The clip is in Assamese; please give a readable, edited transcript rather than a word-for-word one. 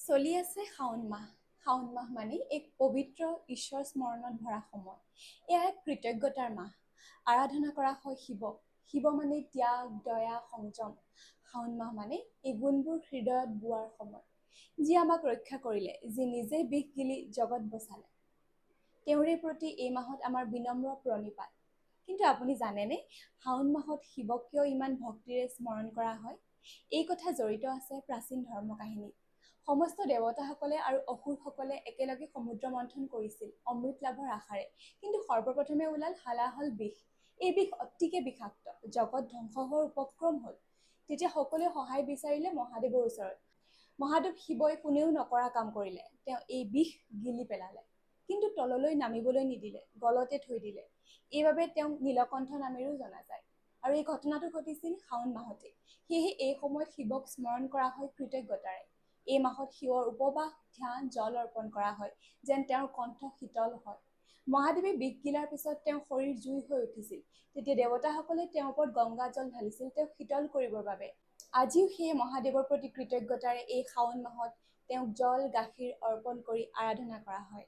চলি আছে শাওণ মাহ। শাওণ মাহ মানে এক পবিত্ৰ ঈশ্বৰ স্মৰণত ভৰা সময়। এয়া এক কৃতজ্ঞতাৰ মাহ। আৰাধনা কৰা হয় শিৱক। শিৱ মানে ত্যাগ, দয়া, সংযম। শাওণ মাহ মানে এই গুণবোৰ হৃদয়ত বোৱাৰ সময়। যি আমাক ৰক্ষা কৰিলে, যি নিজে বিষ গিলি জগত বচালে, তেওঁৰে প্ৰতি এই মাহত আমাৰ বিনম্ৰ প্ৰণিপাত। কিন্তু আপুনি জানেনে, শাওণ মাহত শিৱক কিয় ইমান ভক্তিৰে স্মৰণ কৰা হয়? এই কথা জড়িত আছে প্ৰাচীন ধৰ্মকাহিনীত। সমস্ত দেৱতাসকলে আৰু অসুৰসকলে একেলগে সমুদ্ৰ মন্থন কৰিছিল অমৃত লাভৰ আশাৰে। কিন্তু সৰ্বপ্ৰথমে ওলাল হালাহল বিষ। এই বিষ অতিকে বিষাক্ত। জগত ধ্বংস হোৱাৰ উপক্ৰম হ'ল। তেতিয়া সকলোৱে সহায় বিচাৰিলে মহাদেৱৰ ওচৰত। মহাদেৱ শিৱই কোনেও নকৰা কাম কৰিলে। তেওঁ এই বিষ গিলি পেলালে, কিন্তু তললৈ নামিবলৈ নিদিলে, গলতে থৈ দিলে। এইবাবে তেওঁক নীলকণ্ঠ নামেৰেও জনা যায়। আৰু এই ঘটনাটো ঘটিছিল শাওণ মাহতে। সেয়েহে এই সময়ত শিৱক স্মৰণ কৰা হয় কৃতজ্ঞতাৰে। এই মাহত শিৱৰ উপবাস, ধ্যান, জল অৰ্পণ কৰা হয়, যেন তেওঁৰ কণ্ঠ শীতল হয়। মহাদেৱে বিষ গিলাৰ পিছত তেওঁৰ শৰীৰ জুই হৈ উঠিছিল। তেতিয়া দেৱতাসকলে তেওঁৰ ওপৰত গংগা জল ঢালিছিল তেওঁক শীতল কৰিবৰ বাবে। আজিও সেয়ে মহাদেৱৰ প্ৰতি কৃতজ্ঞতাৰে এই শাওণ মাহত তেওঁক জল, গাখীৰ অৰ্পণ কৰি আৰাধনা কৰা হয়।